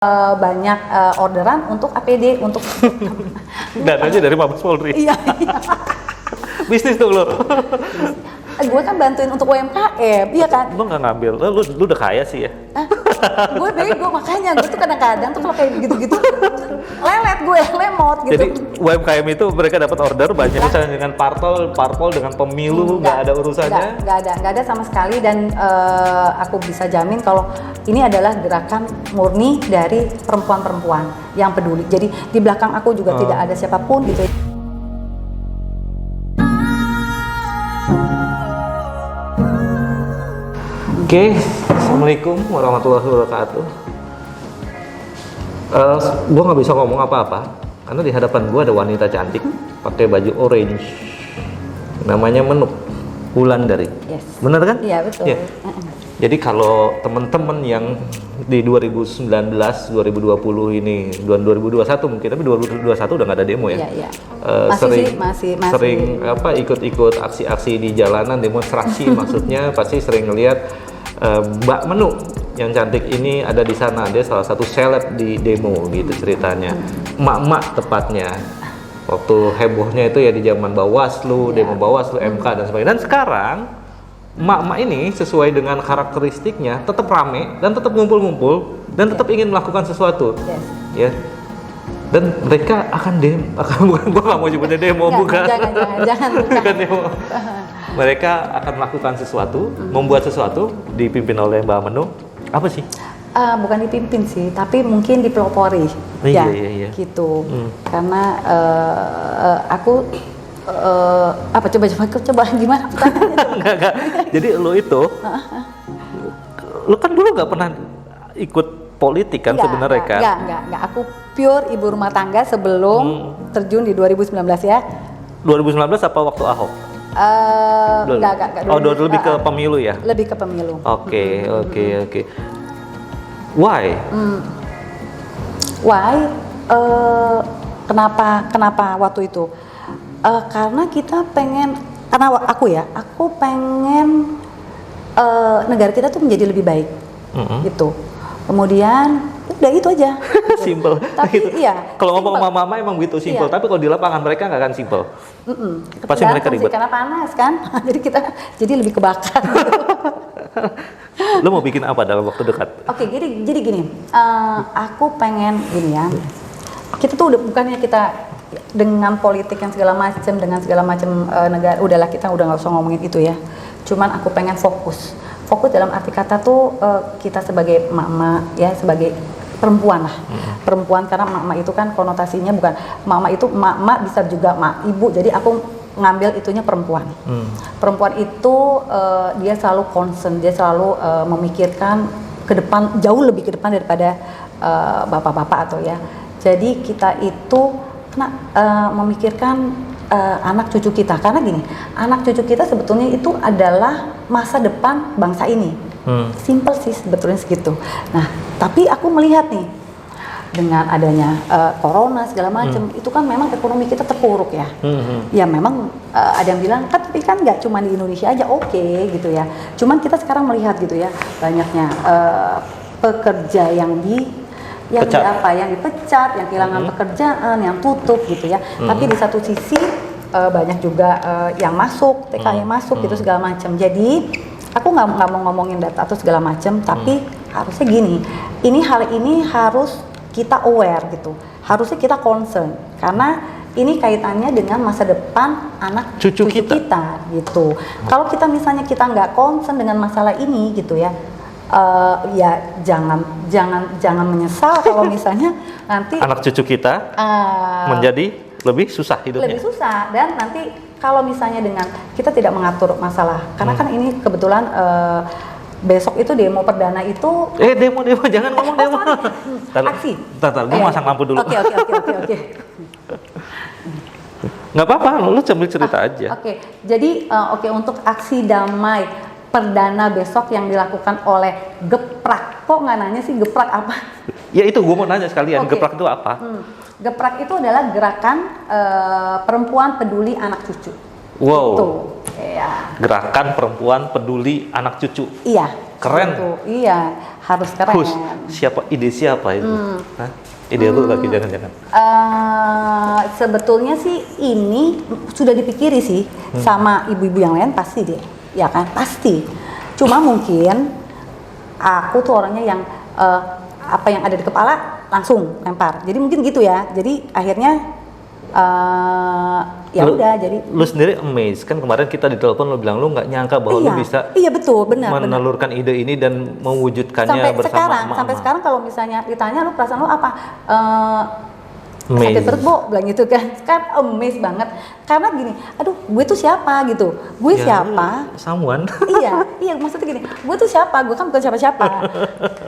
banyak orderan untuk APD untuk Dan aja dari Mabes Polri. iya. Bisnis tuh lo. Gue kan bantuin untuk UMKM, iya kan? Lo nggak ngambil, lu udah kaya sih ya. Gue bego, makanya gue tuh kadang-kadang tuh kalau kayak gitu-gitu lelet gue, lemot gitu. Jadi UMKM itu mereka dapat order banyak, misalnya dengan parpol dengan pemilu nggak ada urusannya. Nggak ada sama sekali, dan aku bisa jamin kalau ini adalah gerakan murni dari perempuan-perempuan yang peduli. Jadi di belakang aku juga tidak ada siapapun gitu. Oke, Assalamualaikum warahmatullahi wabarakatuh. Gue nggak bisa ngomong apa-apa karena di hadapan gue ada wanita cantik pakai baju orange, namanya Menuk Wulandari. Yes. Bener kan? Iya betul. Ya. Jadi kalau teman-teman yang di 2019, 2020 ini, 2021 mungkin, tapi 2021 udah nggak ada demo ya. Iya. Masih. Sering ikut-ikut aksi-aksi di jalanan, demonstrasi maksudnya pasti sering ngelihat Mbak Menuk yang cantik ini ada di sana. Dia salah satu seleb di demo gitu ceritanya. Emak-emak tepatnya. Waktu hebohnya itu ya di zaman Bawaslu, demo Bawaslu, MK dan sebagainya. Dan sekarang emak-emak ini sesuai dengan karakteristiknya tetap rame dan tetap ngumpul-ngumpul dan tetap ingin melakukan sesuatu. Ya. Dan mereka akan bukan, gua nggak mau nyebutnya demo, bukan. Jangan. Bukan demo. Mereka akan melakukan sesuatu, membuat sesuatu dipimpin oleh Mbak Menuk. Apa sih? Bukan dipimpin sih, tapi mungkin dipelopori. Iya. Gitu. Karena aku coba gimana? Enggak. Jadi lo itu, lo kan dulu nggak pernah ikut politik kan sebenarnya kan? Enggak. Aku pure ibu rumah tangga sebelum terjun di 2019 ya. 2019 apa waktu Ahok? Enggak. Oh, lebih ke pemilu ya? Lebih ke pemilu. Oke. Why? Why? Kenapa waktu itu? Karena aku pengen negara kita tuh menjadi lebih baik, gitu. Kemudian udah itu aja. Simple. Tapi gitu. iya. Kalau ngomong sama mama emang gitu simple. Iya. Tapi kalau di lapangan mereka nggak akan simple. Pasti mereka ribet. Karena panas kan, jadi lebih kebakar. Lo mau bikin apa dalam waktu dekat? Oke, jadi gini. Aku pengen gini ya. Kita tuh bukannya kita dengan politik yang segala macam negara. Udahlah, kita udah nggak usah ngomongin itu ya. Cuman aku pengen fokus dalam arti kata tuh kita sebagai mama ya, sebagai perempuan lah. Perempuan, karena mama itu kan konotasinya bukan mama itu mama bisa juga ibu. Jadi aku ngambil itunya perempuan. Perempuan itu dia selalu concern, dia selalu memikirkan ke depan, jauh lebih ke depan daripada bapak-bapak atau ya. Jadi kita itu memikirkan anak cucu kita, karena gini, anak cucu kita sebetulnya itu adalah masa depan bangsa ini. Simple sih sebetulnya segitu. Nah, tapi aku melihat nih dengan adanya corona segala macam, itu kan memang ekonomi kita terpuruk ya. Ya memang ada yang bilang kan, tapi kan nggak cuma di Indonesia aja, oke, gitu ya. Cuman kita sekarang melihat gitu ya, banyaknya pekerja yang dipecat, yang kehilangan pekerjaan, yang tutup gitu ya. Tapi di satu sisi banyak juga yang masuk, TK yang masuk gitu segala macam. Jadi aku nggak mau ngomongin data atau segala macam, tapi harusnya gini, hal ini harus kita aware gitu, harusnya kita concern karena ini kaitannya dengan masa depan anak cucu kita gitu. Kalau kita misalnya kita nggak concern dengan masalah ini gitu ya. Ya jangan menyesal kalau misalnya nanti anak cucu kita menjadi lebih susah hidupnya. Lebih susah, dan nanti kalau misalnya dengan kita tidak mengatur masalah, karena kan ini kebetulan besok itu demo perdana itu. Demo jangan ngomong demo. Aksi. Bentar, gue masang lampu dulu. Oke. Nggak apa-apa, lu sambil cerita aja. Oke. Jadi untuk aksi damai perdana besok yang dilakukan oleh Geprak. Kok nggak nanya sih Geprak apa? Ya itu gue mau nanya sekalian, Geprak itu apa? Geprak itu adalah gerakan perempuan peduli anak cucu. Wow. Itu. Iya. Gerakan perempuan peduli anak cucu. Iya. Keren. Gitu. Iya. harus keren. Hus, ide siapa itu? Hah? Ide lu lagi jangan-jangan? Sebetulnya sih ini sudah dipikiri sih sama ibu-ibu yang lain pasti deh, ya kan? Pasti. Cuma mungkin aku tuh orangnya yang apa yang ada di kepala langsung lempar. Jadi mungkin gitu ya. Jadi akhirnya ya udah. Jadi lu sendiri amazed kan, kemarin kita ditelepon lu bilang lu nggak nyangka bahwa lu bisa betul, benar, menelurkan ide ini dan mewujudkannya sampai bersama sekarang, emak-emak. sampai sekarang kalau misalnya ditanya lu perasaan lu apa, sakit Amazed. perut Bo, bilang gitu kan amazed banget karena gini, aduh gue tuh siapa gitu, gue Ya, siapa, someone. iya maksudnya gini, gue tuh siapa, gue kan bukan siapa-siapa,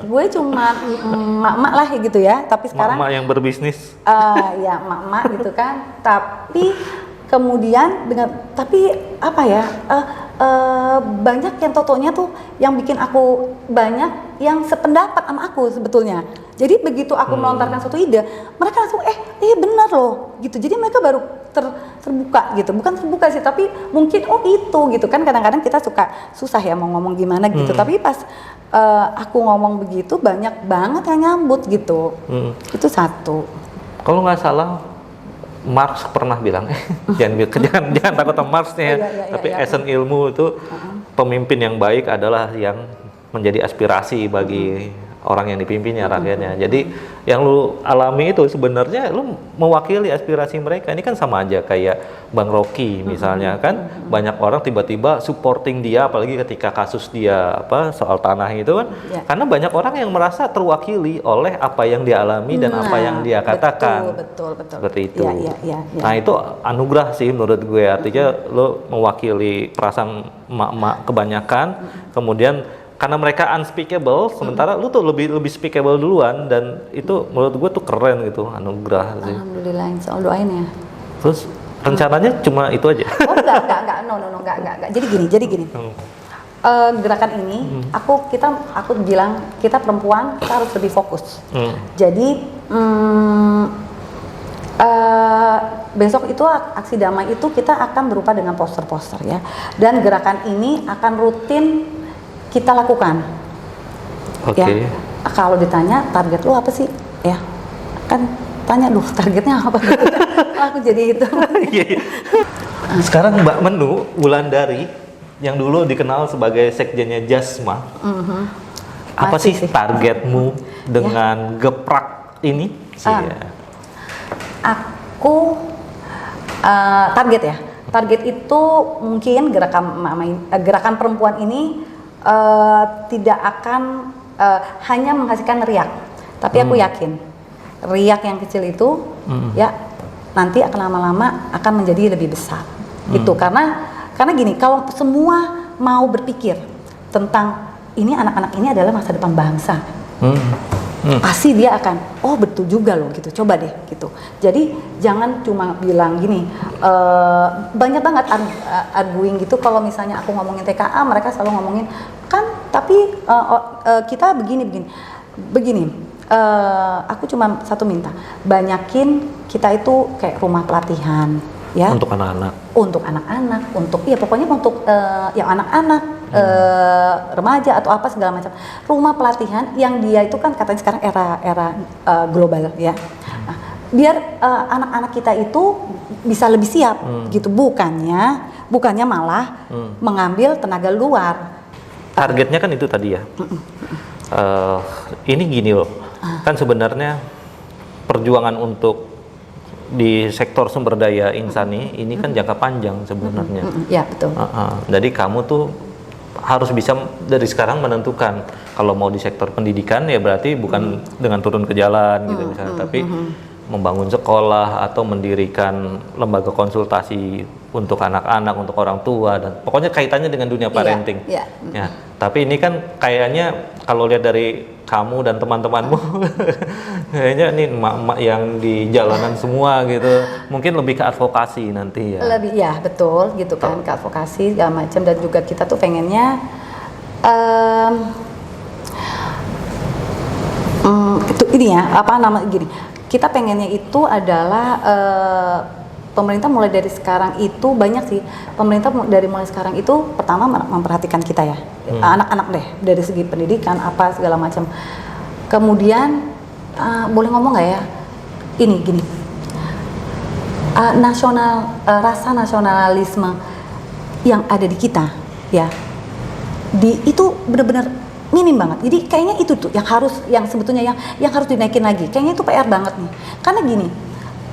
gue cuma emak-emak lah gitu ya, tapi sekarang Emak-emak yang berbisnis. ya emak-emak gitu kan, tapi kemudian tapi apa ya, banyak yang totonya tuh yang bikin aku banyak yang sependapat sama aku sebetulnya. Jadi begitu aku melontarkan suatu ide, mereka langsung benar loh gitu. Jadi mereka baru terbuka gitu, bukan terbuka sih, tapi mungkin itu gitu kan, kadang-kadang kita susah ya mau ngomong gimana gitu, tapi pas aku ngomong begitu banyak banget yang nyambut gitu. Itu satu. Kalau nggak salah Marx pernah bilang, jangan takut sama Marx-nya ya, tapi esen ilmu itu pemimpin yang baik adalah yang menjadi aspirasi bagi orang yang dipimpinnya, rakyatnya. Jadi yang lu alami itu sebenarnya lu mewakili aspirasi mereka. Ini kan sama aja kayak Bang Rocky misalnya kan, banyak orang tiba-tiba supporting dia, apalagi ketika kasus dia soal tanah itu kan, karena banyak orang yang merasa terwakili oleh apa yang dia alami dan apa yang dia katakan. Betul. Seperti itu. Ya. Nah itu anugerah sih menurut gue, artinya lo mewakili perasaan emak-emak kebanyakan, kemudian karena mereka unspeakable, sementara lu tuh lebih speakable duluan, dan itu menurut gue tuh keren gitu, anugerah sih. Alhamdulillah, insya Allah doain ya. Terus rencananya cuma itu aja? Oh enggak, enggak. Jadi gini. Gerakan ini, aku bilang kita perempuan kita harus lebih fokus. Jadi besok itu aksi damai itu kita akan berupa dengan poster-poster ya, dan gerakan ini akan rutin kita lakukan. Oke. Ya, kalau ditanya target lu apa sih? Ya, kan tanya lu targetnya apa? Aku jadi itu. Sekarang Mbak Menu Wulandari yang dulu dikenal sebagai sekjennya Jasma, apa sih targetmu dengan geprak ini? Aku target ya. Target itu mungkin gerakan perempuan ini tidak akan hanya menghasilkan riak, tapi aku yakin riak yang kecil itu ya nanti akan lama-lama akan menjadi lebih besar. Gitu, karena gini, kalau semua mau berpikir tentang ini, anak-anak ini adalah masa depan bangsa, pasti dia akan betul juga loh gitu, coba deh gitu. Jadi jangan cuma bilang gini, banyak banget arguing gitu, kalau misalnya aku ngomongin TKA mereka selalu ngomongin kan, tapi kita begini, aku cuma satu minta, banyakin kita itu kayak rumah pelatihan ya, untuk anak-anak, pokoknya untuk yang anak-anak, remaja atau apa segala macam, rumah pelatihan yang dia itu kan katanya sekarang era global ya. Nah, biar anak-anak kita itu bisa lebih siap gitu, bukannya malah mengambil tenaga luar. Targetnya kan itu tadi ya. Ini gini loh, kan sebenarnya perjuangan untuk di sektor sumber daya insani ini kan jangka panjang sebenarnya. Ya betul. Jadi kamu tuh harus bisa dari sekarang menentukan kalau mau di sektor pendidikan ya berarti bukan dengan turun ke jalan gitu misalnya, tapi membangun sekolah atau mendirikan lembaga konsultasi untuk anak-anak, untuk orang tua, dan pokoknya kaitannya dengan dunia parenting. Iya. Ya, tapi ini kan kayaknya kalau lihat dari kamu dan teman-temanmu, kayaknya ini emak-emak yang di jalanan semua gitu, mungkin lebih ke advokasi nanti ya. Lebih ya betul gitu kan, ke advokasi segala macam, dan juga kita tuh pengennya itu ini ya gini. Kita pengennya itu adalah pemerintah mulai dari sekarang itu banyak sih. Pemerintah dari mulai sekarang itu pertama memperhatikan kita ya, anak-anak deh dari segi pendidikan apa segala macam. Kemudian boleh ngomong nggak ya? Ini gini, rasa nasionalisme yang ada di kita ya, itu benar-benar minim banget. Jadi kayaknya itu tuh yang sebetulnya yang harus dinaikin lagi. Kayaknya itu PR banget nih. Karena gini,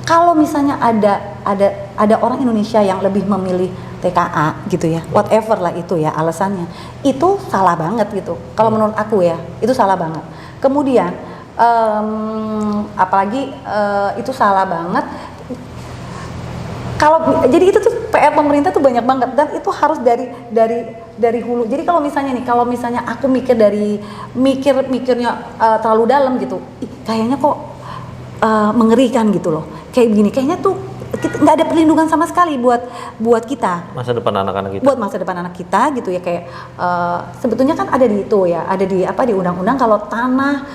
kalau misalnya ada orang Indonesia yang lebih memilih TKA gitu ya, whatever lah itu ya alasannya, itu salah banget gitu. Kalau menurut aku ya, itu salah banget. Kemudian apalagi itu salah banget. Jadi itu tuh PR pemerintah tuh banyak banget, dan itu harus dari hulu. Jadi kalau misalnya aku mikirnya terlalu dalam gitu, kayaknya kok mengerikan gitu loh. Kayak begini, kayaknya tuh nggak ada perlindungan sama sekali buat kita. Masa depan anak-anak kita. Buat masa depan anak kita gitu ya, kayak sebetulnya kan ada di itu ya, ada di undang-undang kalau tanah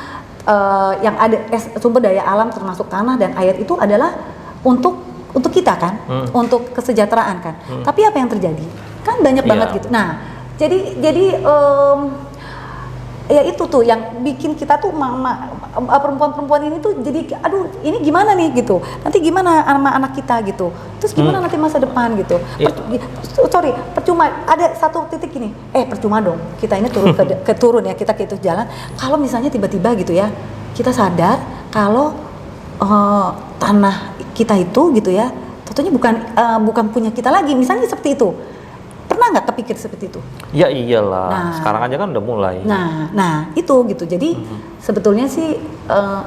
yang ada sumber daya alam termasuk tanah dan air itu adalah untuk kita kan, untuk kesejahteraan kan. Tapi apa yang terjadi? Kan banyak banget gitu. Nah, jadi ya itu tuh yang bikin kita tuh perempuan-perempuan ini tuh jadi aduh ini gimana nih gitu. Nanti gimana sama anak kita gitu. Terus gimana nanti masa depan gitu. Percuma ada satu titik gini. Percuma dong. Kita ini turun ya, kita ke itu jalan. Kalau misalnya tiba-tiba gitu ya, kita sadar kalau tanah kita itu gitu ya, tentunya bukan punya kita lagi, misalnya seperti itu. Pernah nggak kepikir seperti itu? Ya iyalah, sekarang aja kan udah mulai. Nah itu gitu. Jadi sebetulnya sih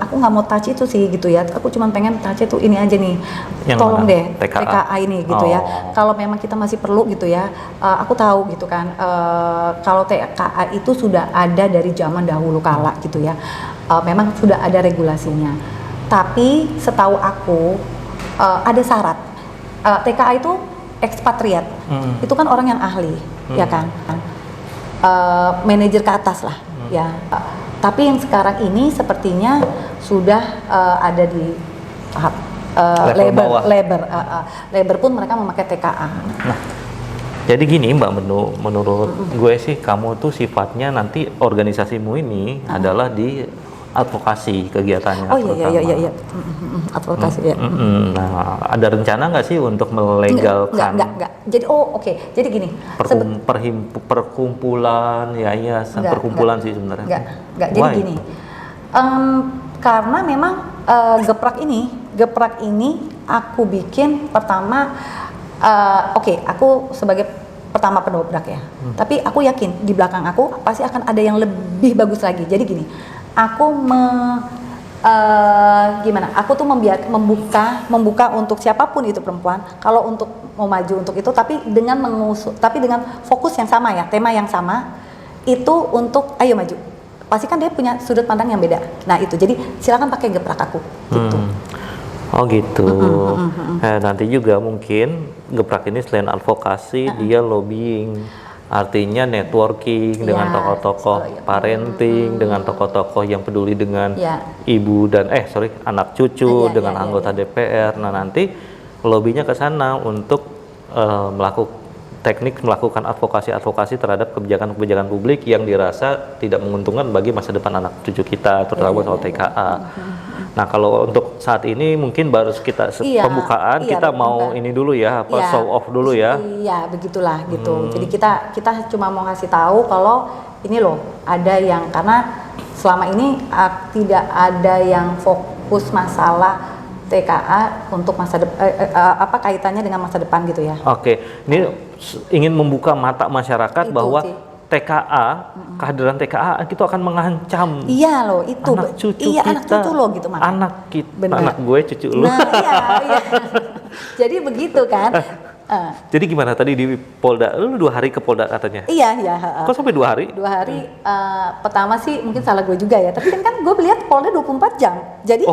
aku nggak mau touch itu sih gitu ya. Aku cuma pengen touch itu ini aja nih. Yang tolong deh TKA ini gitu ya. Kalau memang kita masih perlu gitu ya. Aku tahu gitu kan. Kalau TKA itu sudah ada dari zaman dahulu kala gitu ya. Memang sudah ada regulasinya. Tapi setahu aku ada syarat. TKA itu ekspatriat, itu kan orang yang ahli, ya kan, manajer ke atas lah, ya. Tapi yang sekarang ini sepertinya sudah ada di tahap labor pun mereka memakai TKA. Nah, jadi gini Mbak Menu, menurut gue sih kamu tuh sifatnya nanti organisasimu ini adalah di advokasi kegiatannya. Oh iya. Advokasi ya. Nah, ada rencana nggak sih untuk melegalkan? Enggak. Jadi oke. Jadi gini. Perkumpulan, yayasan, perkumpulan sih sebenarnya. Enggak. Jadi gini. Karena memang geprak ini aku bikin pertama. Aku sebagai pertama pendobrak ya. Tapi aku yakin di belakang aku pasti akan ada yang lebih bagus lagi. Jadi gini. Aku Aku tuh membuka untuk siapapun itu perempuan, kalau untuk mau maju untuk itu, tapi dengan fokus yang sama ya, tema yang sama, itu untuk ayo maju. Pasti kan dia punya sudut pandang yang beda. Nah itu, jadi silakan pakai geprak aku. Gitu. Oh gitu. Nanti juga mungkin geprak ini selain advokasi, dia lobbying. Artinya networking dengan tokoh-tokoh parenting, dengan tokoh-tokoh yang peduli dengan ibu dan anak cucu, dengan anggota DPR. Nah nanti lobbynya ke sana untuk melakukan advokasi terhadap kebijakan-kebijakan publik yang dirasa tidak menguntungkan bagi masa depan anak cucu kita, terutama soal TKA. Nah kalau untuk saat ini mungkin baru kita pembukaan, kita mau ini dulu ya, show off dulu ya. Iya begitulah gitu. Jadi kita cuma mau ngasih tahu kalau ini loh ada yang, karena selama ini tidak ada yang fokus masalah TKA untuk masa kaitannya dengan masa depan gitu ya. Oke, ini ingin membuka mata masyarakat itu bahwa sih. TKA, kehadiran TKA itu akan mengancam anak cucu kita. Anak cucu lo gitu makanya. Anak gue, cucu lo. Nah iya. Jadi begitu kan. Jadi gimana tadi di Polda? Lu 2 hari ke Polda katanya? Iya. Kok sampai 2 hari? 2 hari, pertama sih mungkin salah gue juga ya, tapi kan gue lihat Polda 24 jam, jadi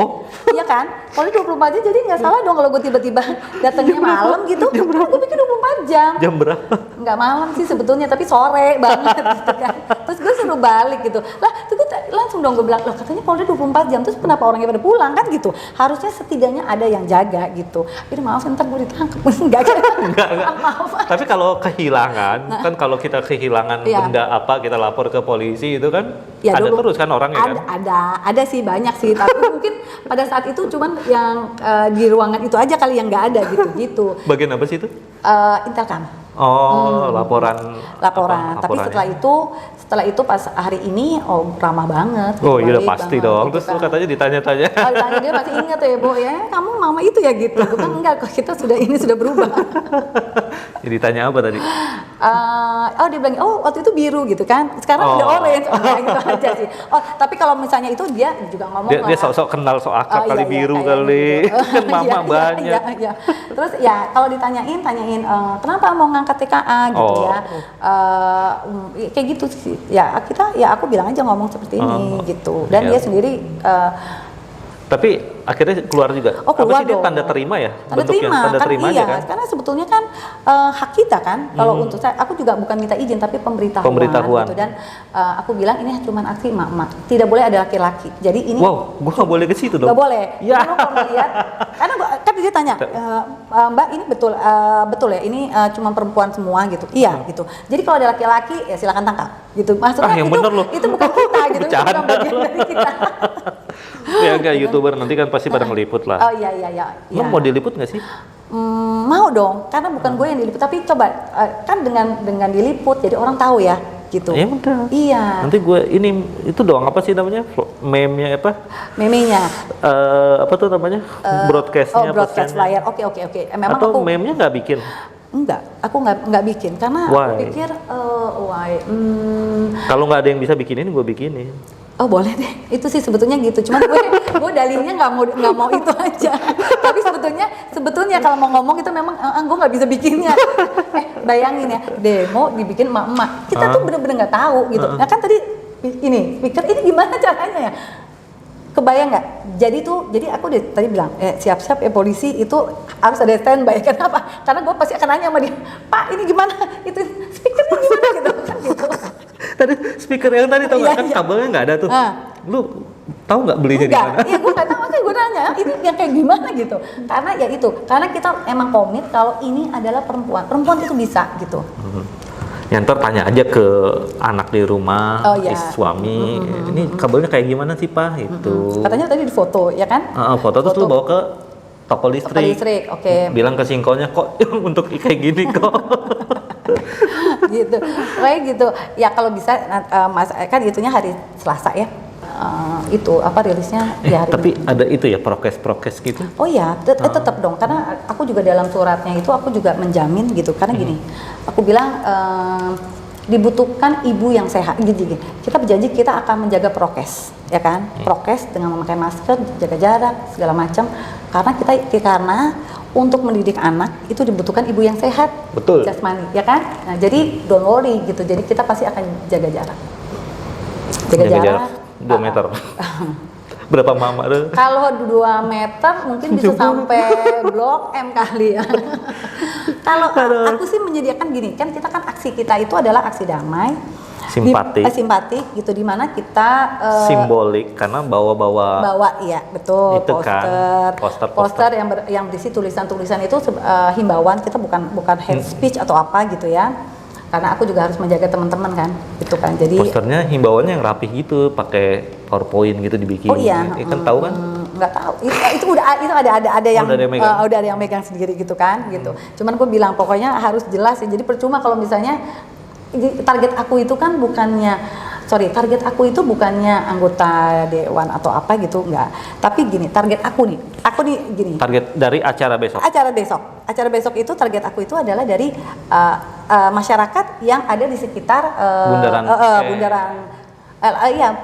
iya kan, Polda 24 jam, jadi nggak salah dong kalau gue tiba-tiba datangnya malam gitu, gue pikir 24 jam. Jam berapa? Nggak malam sih sebetulnya, tapi sore banget gitu kan, terus gue suruh balik gitu, lah terus gue langsung dong gue bilang, loh katanya Polda 24 jam, terus kenapa orangnya pada pulang kan gitu, harusnya setidaknya ada yang jaga gitu, ini maaf ntar gue ditangkap, enggak. Maaf. Tapi kalau kehilangan, kan kalau kita kehilangan benda apa kita lapor ke polisi itu kan ya, ada dulu, terus kan orangnya kan? Ada sih banyak sih, tapi mungkin pada saat itu cuman yang di ruangan itu aja kali yang nggak ada gitu. Bagian apa sih itu? Intelkam. Laporan. Tapi setelah itu pas hari ini ramah banget. Oh iya pasti banget, dong. gitu Terus kan. lu katanya ditanya-tanya. Ditanya dia masih ingat ya, Bu ya, kamu mama itu ya gitu. Gue kan enggak, kok kita sudah berubah. Jadi ditanya apa tadi? Dia bilang, waktu itu biru gitu kan, sekarang udah orange, gitu aja sih. Tapi kalau misalnya itu dia juga ngomong dia sok-sok kenal sok akrab kali biru kali, gitu. kan mama banyak. Iya. Terus ya kalau tanyain kenapa mau ngangkat TKA gitu ya, kayak gitu sih. Ya aku bilang aja ngomong seperti ini gitu, dan dia sendiri. Tapi akhirnya keluar juga. Keluar apa sih dia tanda terima ya? Tanda terima aja iya, kan? karena sebetulnya kan hak kita kan. Kalau untuk saya, aku juga bukan minta izin tapi pemberitahuan. Gitu. Dan aku bilang ini cuma aksi emak-emak, tidak boleh ada laki-laki. Jadi ini. Wow, gua nggak boleh ke situ dong. Nggak boleh. Ya. Kalau melihat, karena kan dia tanya, Mbak ini betul ya, ini cuma perempuan semua gitu. Iya gitu. Jadi kalau ada laki-laki ya silakan tangkap. Gitu. Maksudnya yang itu, bener loh. itu bukan kita gitu, itu bukan bagian dari kita. Ya enggak, YouTuber nanti kan pasti pada ngeliput lah. Oh iya. Lu mau diliput nggak sih? Mau dong, karena bukan gue yang diliput, tapi coba kan dengan diliput jadi orang tahu ya gitu. Iya betul. Iya. Nanti gue itu doang apa sih namanya? Meme-nya apa? Meme-nya. Apa tuh namanya? Broadcast-nya. Broadcast flyer. Oke. Memang atau aku meme-nya nggak bikin? Enggak, aku nggak bikin karena aku pikir kalau nggak ada yang bisa bikinin, gue bikinin. Oh boleh deh, itu sih sebetulnya gitu. Cuman gue dalihnya nggak mau itu aja. Tapi sebetulnya kalau mau ngomong itu memang gue nggak bisa bikinnya. Bayangin ya, demo dibikin emak-emak. Kita tuh bener-bener nggak tahu gitu. Nah kan tadi ini speaker ini gimana caranya ya? Kebayang nggak? Jadi aku tadi bilang, siap-siap ya polisi itu harus ada standby. Kenapa? Karena gue pasti akan nanya sama dia, Pak ini gimana? Itu speakernya gimana gitu kan gitu. Tadi speaker yang tadi tau nggak kan kabelnya nggak ada tuh. Lu tahu nggak belinya di mana? Iya gue nggak tahu, makanya gue nanya ini yang kayak gimana gitu. Karena ya itu, karena kita emang komit kalau ini adalah perempuan itu bisa gitu. Ya ntar tanya aja ke anak di rumah, suami, ini kabelnya kayak gimana sih Pak? Itu. Katanya tadi di foto, ya kan? Foto terus lu bawa ke toko listrik. Oke. Bilang ke singkolnya kok untuk kayak gini kok. Gitu, kayak gitu. Ya kalau bisa, Mas kan itunya hari Selasa ya. Itu rilisnya di hari tapi ada itu ya prokes gitu. Oh iya, tetap dong, karena aku juga dalam suratnya itu aku juga menjamin gitu, karena gini, aku bilang dibutuhkan ibu yang sehat gitu. Kita berjanji kita akan menjaga prokes, ya kan? Prokes dengan memakai masker, jaga jarak segala macam, karena untuk mendidik anak itu dibutuhkan ibu yang sehat, betul, jasmani, ya kan? Nah jadi don't worry gitu, jadi kita pasti akan jaga jarak. Jaga jarak 2 meter. Berapa mama tuh? Kalau 2 meter mungkin bisa sampai Blok M kali ya. Kalau aku sih menyediakan gini, kan kita kan aksi kita itu adalah aksi damai, simpatik gitu, dimana kita simbolik karena bawa iya betul, itu poster yang berisi tulisan-tulisan itu himbauan kita, bukan hate speech atau apa gitu ya. Karena aku juga harus menjaga teman-teman kan, gitu kan. Jadi posternya himbauannya yang rapih gitu, pakai PowerPoint gitu dibikin. Oh iya, kan tahu kan? Nggak tahu. Itu ada yang udah ada yang megang sendiri gitu kan, gitu. Cuman gue bilang pokoknya harus jelas ya. Jadi percuma kalau misalnya target aku itu bukannya anggota dewan atau apa gitu, enggak. Tapi gini, target aku nih gini. Target dari acara besok. Acara besok itu target aku itu adalah dari masyarakat yang ada di sekitar bundaran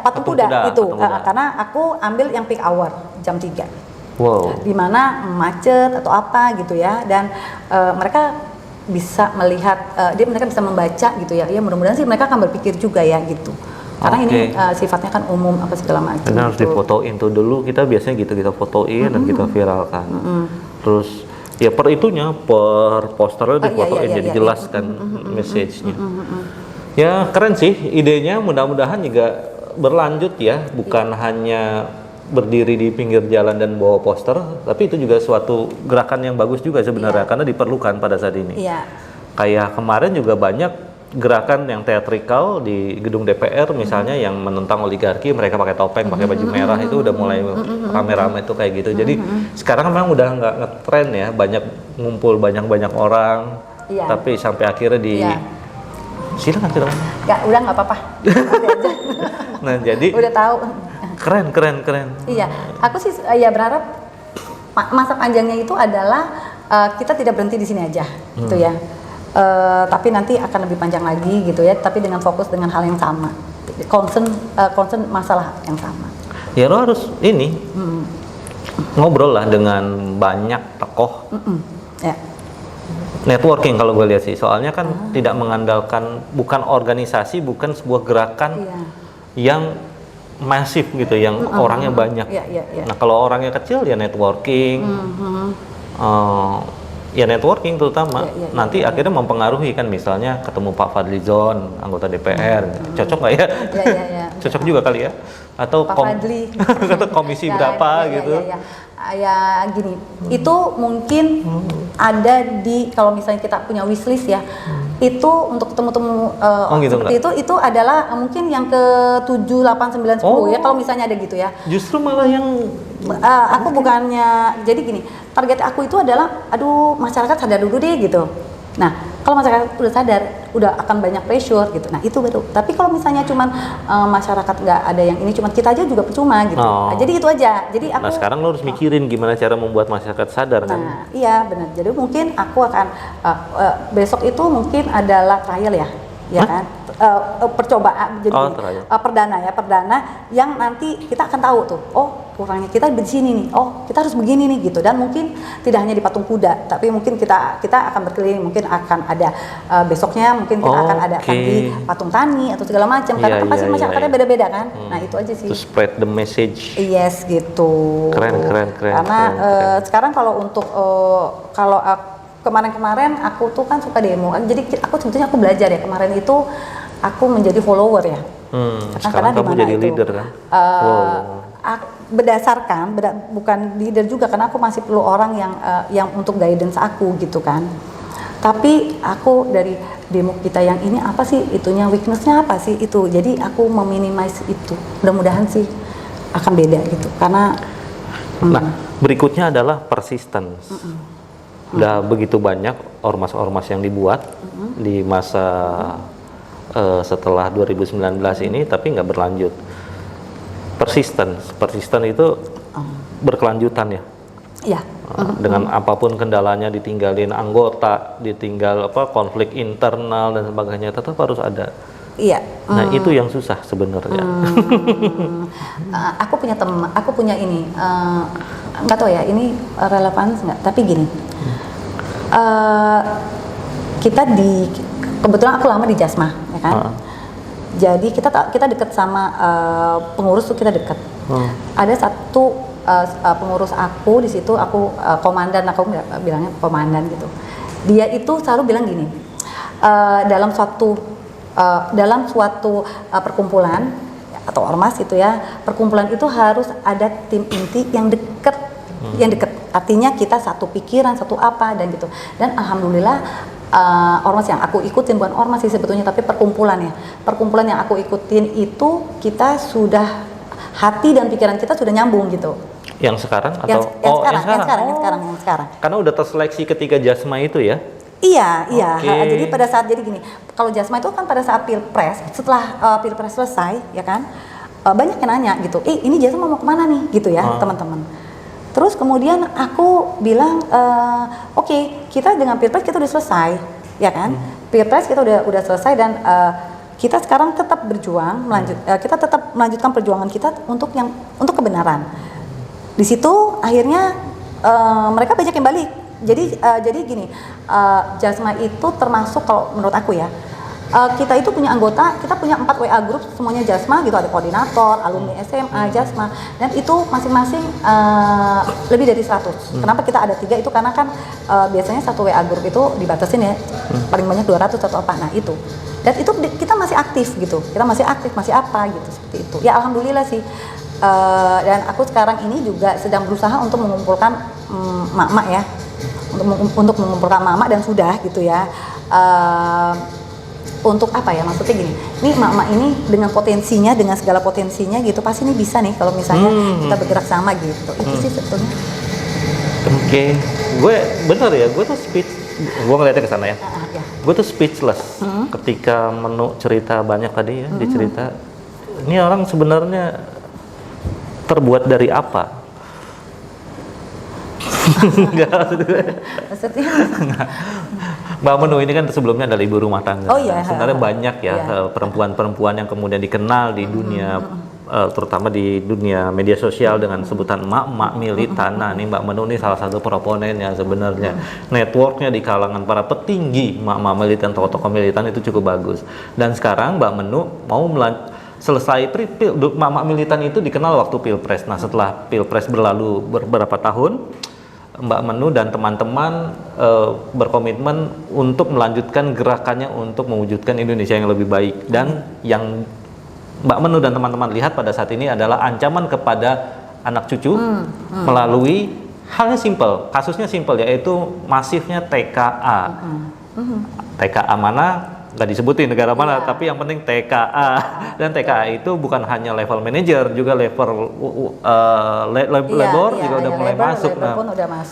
Patung Kuda itu. Karena aku ambil yang peak hour jam 3. Wow. Di mana macet atau apa gitu ya, dan mereka bisa melihat, mereka bisa membaca gitu ya. Ya mudah-mudahan sih mereka akan berpikir juga ya gitu. Karena ini sifatnya kan umum apa segala macam. Dan harus difotoin tuh dulu, kita biasanya gitu, kita fotoin dan kita viralkan. Terus ya per posternya difotoin, jadi jelas kan message-nya. Ya keren sih idenya, mudah-mudahan juga berlanjut ya, bukan hanya berdiri di pinggir jalan dan bawa poster, tapi itu juga suatu gerakan yang bagus juga sebenarnya, karena diperlukan pada saat ini. Kayak kemarin juga banyak gerakan yang teatrikal di gedung DPR misalnya, yang menentang oligarki, mereka pakai topeng, pakai baju merah, itu udah mulai rame-rame tuh kayak gitu. Jadi sekarang memang udah nggak ngetren ya, banyak ngumpul banyak orang, tapi sampai akhirnya silakan. Udah nggak apa-apa. Nah jadi udah tahu. Keren. Iya, aku sih ya berharap masa panjangnya itu adalah kita tidak berhenti di sini aja, gitu ya. Tapi nanti akan lebih panjang lagi, gitu ya. Tapi dengan fokus dengan hal yang sama, concern masalah yang sama. Ya lo harus ngobrol lah dengan banyak tokoh. Ya. Networking kalau gue lihat sih, soalnya kan tidak mengandalkan, bukan organisasi, bukan sebuah gerakan yang masif gitu, yang orangnya banyak. Nah kalau orangnya kecil ya networking, terutama nanti akhirnya mempengaruhi kan, misalnya ketemu Pak Fadlizon, anggota DPR, cocok nggak ya? Cocok juga kali ya? Atau atau komisi berapa gitu? Ya gini, itu mungkin ada di, kalau misalnya kita punya wishlist ya, itu untuk temu-temu gitu seperti itu adalah mungkin yang ke 7, 8, 9, 10 ya, kalau misalnya ada gitu ya. Justru malah yang aku bukannya, jadi gini, target aku itu adalah, masyarakat sadar dulu deh gitu. Nah, kalau masyarakat udah sadar, udah akan banyak pressure gitu. Nah, itu baru. Tapi kalau misalnya cuman masyarakat nggak ada yang ini, cuman kita aja juga percuma gitu. Nah, jadi itu aja. Jadi aku. Nah, sekarang lo harus mikirin gimana cara membuat masyarakat sadar kan? Nah, iya benar. Jadi mungkin aku akan besok itu mungkin adalah trial ya kan? Percobaan, jadi perdana yang nanti kita akan tahu tuh, kurangnya kita di sini nih, kita harus begini nih gitu. Dan mungkin tidak hanya di patung kuda, tapi mungkin kita akan berkeliling, mungkin akan ada besoknya mungkin kita akan ada di patung tani atau segala macam, karena pasti masyarakatnya beda-beda kan. Nah itu aja sih. To spread the message. Yes gitu. Keren. Karena sekarang kalau untuk kemarin aku tuh kan suka demo, jadi aku sebetulnya aku belajar ya kemarin itu. Aku menjadi follower ya. Sekarang kamu jadi leader kan? Berdasarkan, bukan leader juga, karena aku masih perlu orang yang untuk guidance aku gitu kan. Tapi aku dari demo kita yang ini apa sih itunya, weaknessnya apa sih itu. Jadi aku meminimize itu. Mudah-mudahan sih akan beda gitu. Karena nah, berikutnya adalah persistence. Udah begitu banyak ormas-ormas yang dibuat di masa setelah 2019 ini, tapi nggak berlanjut. Persisten itu berkelanjutan ya. Iya. Dengan apapun kendalanya, ditinggalin anggota, ditinggal konflik internal dan sebagainya, tetap harus ada. Iya. Nah itu yang susah sebenarnya. Aku punya teman, aku punya ini, nggak tahu ya ini relevan nggak, tapi gini. Kebetulan aku lama di Jasma, ya kan. Jadi kita dekat sama pengurus tuh, kita dekat. Ada satu pengurus aku di situ, aku komandan, aku bilangnya komandan gitu. Dia itu selalu bilang gini, dalam suatu perkumpulan atau ormas itu ya, perkumpulan itu harus ada tim inti yang dekat, artinya kita satu pikiran, satu apa dan gitu. Dan alhamdulillah ormas yang aku ikutin, bukan ormas sih sebetulnya, tapi perkumpulan yang aku ikutin itu kita sudah, hati dan pikiran kita sudah nyambung gitu. Yang sekarang atau yang sekarang. Karena udah terseleksi ketika Jasma itu ya. Iya. Jadi pada saat, jadi gini, kalau Jasma itu kan pada saat pilpres, setelah pilpres selesai ya kan, banyak yang nanya gitu, ini Jasma mau kemana nih gitu ya teman-teman. Terus kemudian aku bilang, oke, kita dengan pilpres kita udah selesai, ya kan? Pilpres kita udah selesai dan kita sekarang tetap berjuang, kita tetap melanjutkan perjuangan kita untuk kebenaran. Di situ akhirnya mereka banyak yang balik Jadi gini, Jasma itu termasuk kalau menurut aku ya, kita itu punya anggota, kita punya 4 WA group semuanya Jasma gitu, ada koordinator, alumni SMA, Jasma, dan itu masing-masing lebih dari 100. Kenapa kita ada 3 itu karena kan biasanya satu WA group itu dibatasin ya, paling banyak 200 atau apa, nah itu. Dan itu kita masih aktif gitu, kita masih aktif, masih apa gitu, seperti itu. Ya alhamdulillah sih. Dan aku sekarang ini juga sedang berusaha untuk mengumpulkan mak-mak ya, untuk mengumpulkan mak-mak dan sudah gitu ya. Untuk apa ya, maksudnya gini, nih mak-mak ini dengan potensinya, dengan segala potensinya gitu, pasti ini bisa nih kalau misalnya kita bergerak sama gitu. Itu sih sebetulnya. Oke, gue bener ya, gue tuh gue ngeliatnya ke sana ya. Ya. Gue tuh speechless ketika Menu cerita banyak tadi ya, dicerita. Ini orang sebenarnya terbuat dari apa? Enggak, Maksudnya Mbak Menu ini kan sebelumnya adalah ibu rumah tangga. Oh iya. Sebenarnya banyak ya Iya. perempuan-perempuan yang kemudian dikenal di dunia, terutama di dunia media sosial dengan sebutan emak-emak militan. Nah, ini Mbak Menu ini salah satu proponennya sebenarnya. Networknya di kalangan para petinggi emak-emak militan, tokoh-tokoh militan itu cukup bagus. Dan sekarang Mbak Menu mau selesai emak-emak militan itu dikenal waktu Pilpres. Nah, setelah Pilpres berlalu beberapa tahun, Mbak Menu dan teman-teman berkomitmen untuk melanjutkan gerakannya untuk mewujudkan Indonesia yang lebih baik. Dan yang Mbak Menu dan teman-teman lihat pada saat ini adalah ancaman kepada anak cucu melalui halnya simpel, kasusnya simpel, yaitu masifnya TKA. TKA mana? Nggak disebutin negara mana, tapi yang penting TKA. Dan TKA itu bukan hanya level manager, juga level labor juga udah mulai masuk.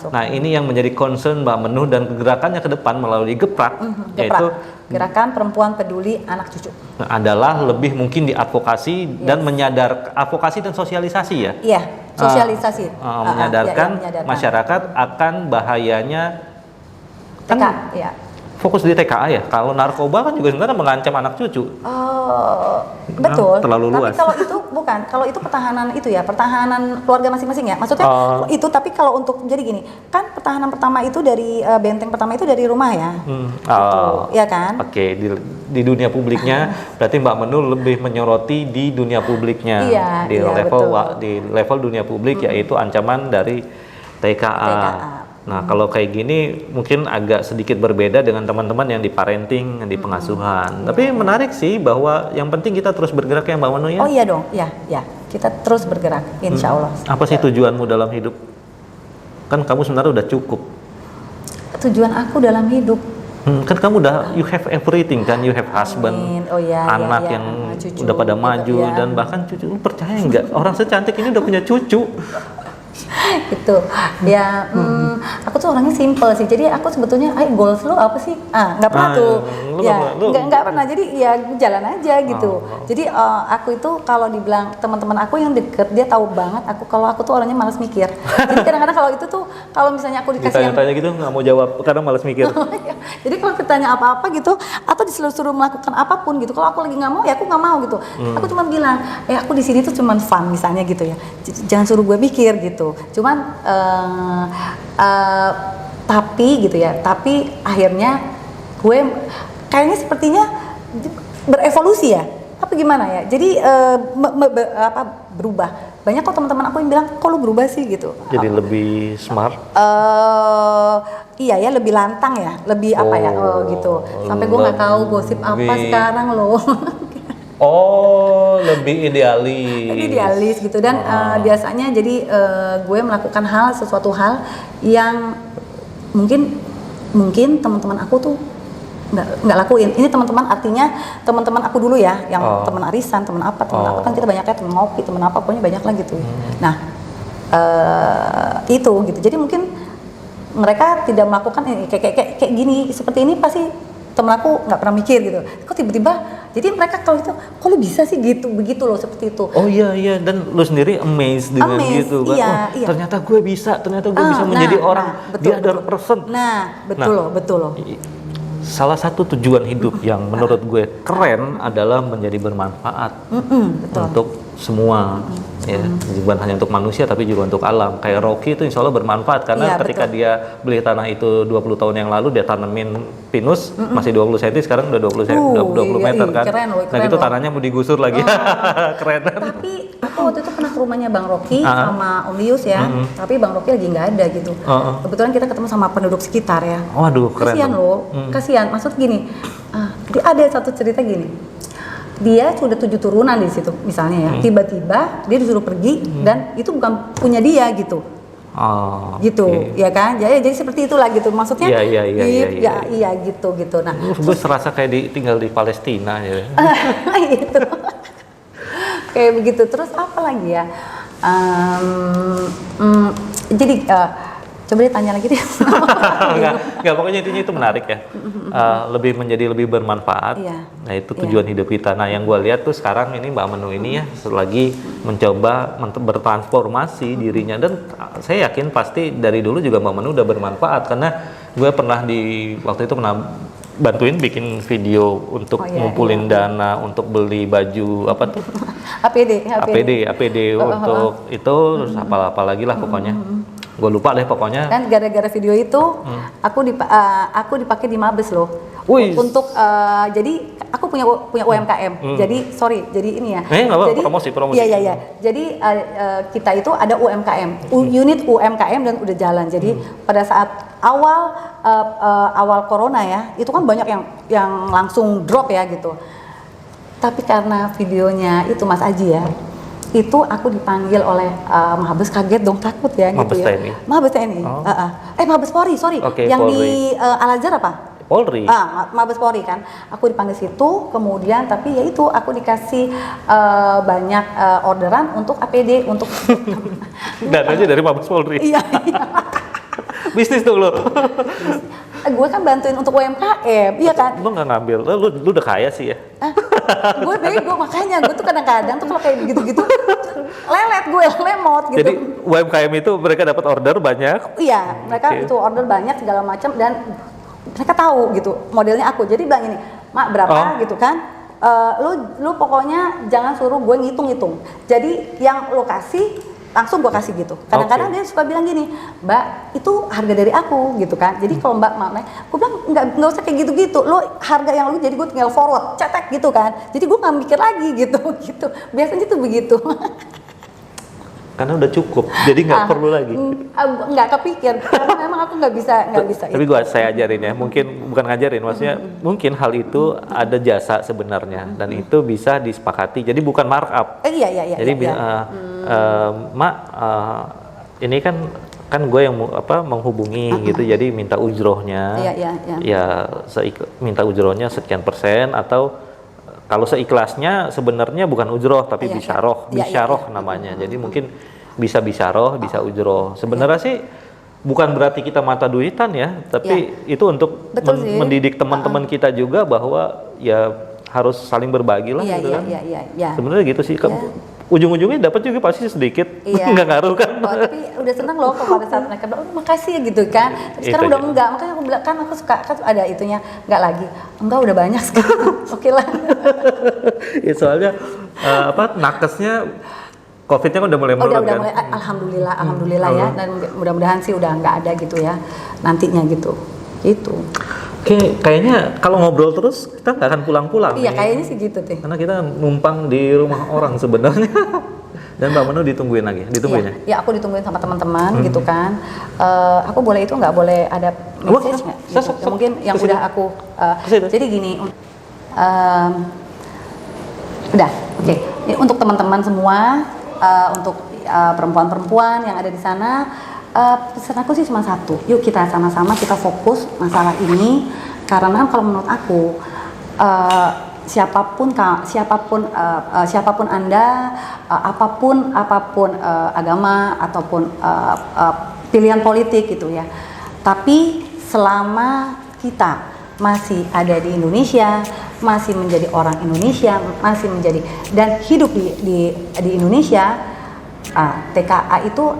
Nah, ini yang menjadi concern Mbak Menu dan gerakannya ke depan melalui Geprak, yaitu Gerakan Perempuan Peduli Anak Cucu. Adalah lebih mungkin diadvokasi dan advokasi dan sosialisasi ya. Iya, sosialisasi. Menyadarkan masyarakat akan bahayanya TKA, ya. Fokus di TKA ya. Kalau narkoba kan juga sebenarnya mengancam anak cucu. Betul. Terlalu luas. Tapi kalau itu bukan, kalau itu pertahanan itu ya, pertahanan keluarga masing-masing ya. Maksudnya itu, tapi kalau untuk jadi gini, kan pertahanan pertama itu dari benteng pertama itu dari rumah ya. Iya kan? Oke, di dunia publiknya berarti Mbak Menu lebih menyoroti di dunia publiknya. Iya, Di level dunia publik yaitu ancaman dari TKA. Nah, kalau kayak gini mungkin agak sedikit berbeda dengan teman-teman yang di parenting, yang di pengasuhan. Tapi menarik sih bahwa yang penting kita terus bergerak ya Mbak Menu ya. Oh iya dong, ya. Kita terus bergerak, insya Allah. Apa sih tujuanmu dalam hidup? Kan kamu sebenarnya udah cukup. Tujuan aku dalam hidup. Kan kamu udah, you have everything kan, you have husband, anak yang cucu, udah pada maju dan bahkan cucu. Lu percaya nggak? Orang secantik ini udah punya cucu. Itu ya, aku tuh orangnya simple sih, jadi aku sebetulnya goals lu apa sih, nggak pernah nggak pernah, jadi ya jalan aja gitu. Jadi aku itu kalau dibilang teman-teman aku yang deket, dia tahu banget kalau aku tuh orangnya malas mikir. Jadi kadang-kadang kalau itu tuh, kalau misalnya aku dikasih ditanya-tanya gitu nggak mau jawab karena malas mikir. Jadi kalau ditanya apa-apa gitu, atau disuruh melakukan apapun gitu, kalau aku lagi nggak mau ya aku nggak mau gitu. Aku cuma bilang, aku di sini tuh cuma fun misalnya gitu ya, jangan suruh gue mikir gitu. Cuman tapi gitu ya, tapi akhirnya gue kayaknya sepertinya berevolusi ya, apa gimana ya, jadi berubah. Banyak kok teman-teman aku yang bilang, kok lu berubah sih gitu. Jadi lebih smart? Iya ya, lebih lantang ya, lebih apa ya, gitu. Sampai gue nggak tahu gosip apa sekarang loh. Lebih idealis. Lebih idealis gitu, dan biasanya jadi gue melakukan sesuatu hal yang mungkin teman-teman aku tuh nggak lakuin. Ini teman-teman artinya teman-teman aku dulu ya, yang teman arisan, teman apa kan kita banyaknya teman ngopi, teman apa, pokoknya banyak lah gitu. Nah itu gitu. Jadi mungkin mereka tidak melakukan ini kayak gini, seperti ini pasti temen aku nggak pernah mikir gitu. Kok tiba-tiba, jadi mereka kalau itu, kok lu bisa sih gitu, begitu loh, seperti itu. Oh iya, dan lu sendiri amazed dengan gitu kan. Iya. Ternyata gue bisa menjadi orang the other person. Betul loh. Salah satu tujuan hidup yang menurut gue keren adalah menjadi bermanfaat untuk semua. ya bukan hanya untuk manusia tapi juga untuk alam. Kayak Rocky itu insya Allah bermanfaat karena Iya, ketika betul. dia beli tanah itu 20 tahun yang lalu dia tanemin pinus masih 20 cm, sekarang udah 20 cm, udah 20 iya, meter kan. keren loh, Dan keren itu loh. tanahnya mau digusur lagi. Keren. Tapi aku waktu itu pernah ke rumahnya Bang Rocky sama Om Lius ya, tapi Bang Rocky lagi nggak ada gitu. Kebetulan kita ketemu sama penduduk sekitar ya. Waduh, keren. Kasihan dong. loh, kasihan. Maksud gini, dia ada satu cerita gini. Dia sudah 7 turunan di situ misalnya ya. Tiba-tiba dia disuruh pergi dan itu bukan punya dia gitu. Oh, Gitu, oke. ya kan? Jadi seperti itulah gitu. Maksudnya Iya. gitu. Nah, Gue serasa kayak tinggal di Palestina ya. itu kayak begitu. Terus apa lagi ya? Jadi coba ditanya lagi deh. Enggak, pokoknya intinya itu menarik ya. Lebih bermanfaat. Iya. Nah, itu tujuan hidup kita. Nah, yang gue lihat tuh sekarang ini Mbak Menu ini ya lagi mencoba bertransformasi dirinya, dan saya yakin pasti dari dulu juga Mbak Menu udah bermanfaat karena gue pernah waktu itu pernah bantuin bikin video untuk ngumpulin dana untuk beli baju apa tuh? APD untuk itu, terus apa lagi lah pokoknya. Gue lupa deh pokoknya. Dan gara-gara video itu aku dipakai di Mabes loh. Wih. Untuk jadi aku punya UMKM. Jadi ini ya. Nggak apa-apa, Jadi promosi. Iya. Jadi kita itu ada UMKM, unit UMKM dan udah jalan. Jadi pada saat awal corona ya, itu kan banyak yang langsung drop ya gitu. Tapi karena videonya itu Mas Aji ya, itu aku dipanggil oleh Mabes, kaget dong, takut ya Mabes gitu ya. TNI. Mabes TNI. Mabes Polri, sorry. Oke, yang Polri. di Al-Azhar apa? Polri. Mabes Polri kan. Aku dipanggil situ, kemudian tapi ya itu aku dikasih banyak orderan untuk APD untuk Dan aja dari Mabes Polri. Iya. Bisnis tuh lo. Gue kan bantuin untuk UMKM, iya kan? Lo nggak ngambil, lu udah kaya sih ya. Gue bego, makanya gue tuh kadang-kadang tuh kalau kayak gitu-gitu lelet gue, lemot gitu. Jadi UMKM itu mereka dapat order banyak. Iya, mereka itu order banyak segala macam dan mereka tahu gitu modelnya aku. Jadi bilang ini, Mak berapa gitu kan? Lu pokoknya jangan suruh gue ngitung-ngitung. Jadi yang lo kasih langsung gue kasih gitu. Kadang-kadang dia suka bilang gini, Mbak itu harga dari aku gitu kan. Jadi kalau Mbak mau naik, gue bilang nggak usah kayak gitu-gitu. Lo harga yang lu jadi gue tinggal forward, cetek gitu kan. Jadi gue nggak mikir lagi gitu. Biasanya tuh begitu. Karena udah cukup, jadi nggak perlu lagi. Nggak kepikir, karena memang aku nggak bisa. Tapi saya ajarin ya, mungkin bukan ngajarin, maksudnya mungkin hal itu ada jasa sebenarnya dan itu bisa disepakati. Jadi bukan markup. Iya. Jadi Mak, ini kan gue yang menghubungi gitu, jadi minta ujrohnya. Iya. Ya minta ujrohnya sekian persen, atau kalau seikhlasnya sebenarnya bukan ujroh tapi bisyarah namanya. Jadi mungkin bisa bisyarah, bisa ujroh. Sebenarnya sih bukan berarti kita mata duitan ya, tapi itu untuk mendidik teman-teman kita juga bahwa ya harus saling berbagi lah gitu kan. Iya. Sebenarnya gitu sih. Ujung-ujungnya dapat juga pasti sedikit, nggak ngaruh kan? Tapi udah senang loh kalau pada saat mereka bilang, makasih ya gitu kan. Tapi sekarang udah enggak, makanya aku bilang kan aku suka kan ada itunya, enggak lagi. Enggak, udah banyak sekarang. Oke lah. Ya soalnya nakesnya COVID-nya udah mulai menurun kan? Udah mulai, alhamdulillah ya, dan mudah-mudahan sih udah nggak ada gitu ya nantinya gitu. Itu. Oke, kayaknya kalau ngobrol terus kita nggak akan pulang-pulang. Iya, nih. kayaknya sih gitu deh. Karena kita numpang di rumah orang sebenarnya. Dan Mbak Menu ditungguin lagi, ditungguin ya? Iya, aku ditungguin sama teman-teman gitu kan. Aku boleh itu nggak boleh ada message nggak? Gitu. Mungkin yang udah aku. Jadi gini, udah, oke. Untuk teman-teman semua, untuk perempuan-perempuan yang ada di sana. Pesan aku sih cuma satu, yuk kita sama-sama kita fokus masalah ini, karena kalau menurut aku siapapun Anda, apapun agama ataupun pilihan politik gitu ya, tapi selama kita masih ada di Indonesia, masih menjadi orang Indonesia, masih menjadi dan hidup di Indonesia, TKA itu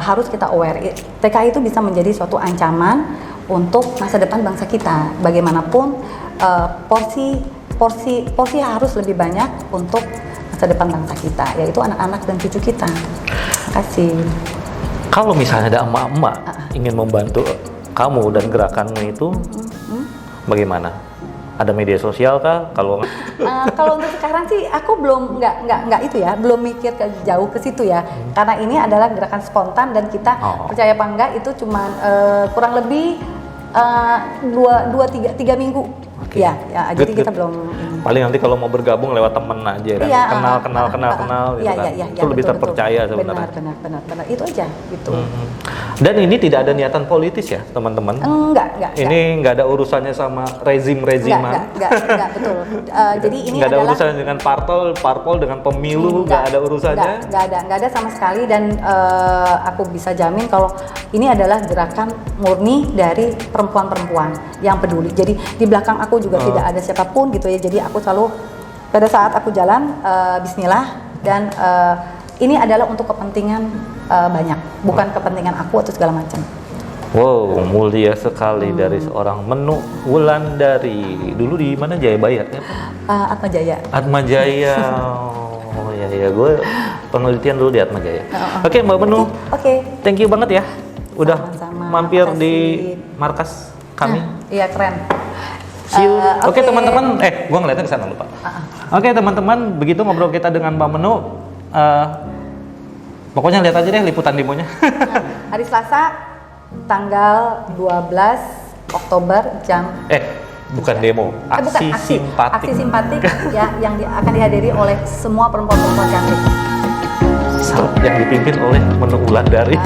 harus kita aware. TKA itu bisa menjadi suatu ancaman untuk masa depan bangsa kita. Bagaimanapun porsi harus lebih banyak untuk masa masa depan bangsa kita, yaitu anak-anak dan cucu kita. Terima kasih. Kalau misalnya ada emak-emak ingin membantu kamu dan gerakanmu itu, bagaimana? Ada media sosial kah? Kalau Kalau untuk sekarang sih aku belum nggak itu ya, belum mikir jauh ke situ ya, karena ini adalah gerakan spontan dan kita percaya apa enggak itu cuman kurang lebih 3 minggu. Oke. Ya, jadi Good. kita belum paling nanti kalau mau bergabung lewat temen aja kan, Iya, kenal gitu iya, kan. iya, Itu lebih betul, terpercaya betul. sebenarnya. Benar, itu aja gitu. Dan ini tidak ada niatan politis ya teman-teman. Enggak. Ini nggak ada urusannya sama rezim-reziman. Enggak, betul. Jadi ini Nggak ada adalah urusannya dengan parpol dengan pemilu, nggak ada urusannya. Nggak ada sama sekali, dan aku bisa jamin kalau ini adalah gerakan murni dari perempuan-perempuan yang peduli. Jadi di belakang aku juga tidak ada siapapun gitu ya. Jadi aku selalu pada saat aku jalan Bismillah, dan ini adalah untuk kepentingan banyak, bukan kepentingan aku atau segala macam. Wow, mulia sekali dari seorang Menu Wulandari. Dulu di mana, Jayabaya? Atma Jaya. Atma Jaya. Oh ya, gue penelitian dulu di Atma Jaya. Oke, Mbak Menu. Oke. Thank you banget ya. Udah Sama-sama. mampir Makasih. di markas kami. Iya, keren. See you. Oke, Oke. teman-teman. Gue ngeliatnya ke sana lupa. Oke, teman-teman. Begitu ngobrol kita dengan Mbak Menu. Pokoknya lihat aja deh liputan demonya. Hari Selasa tanggal 12 Oktober jam Bukan demo, aksi simpatik. Aksi simpatik ya, yang akan dihadiri oleh semua perempuan-perempuan cantik. Yang dipimpin oleh Menu Wulandari.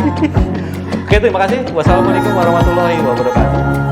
Oke, terima kasih. Wassalamualaikum warahmatullahi wabarakatuh.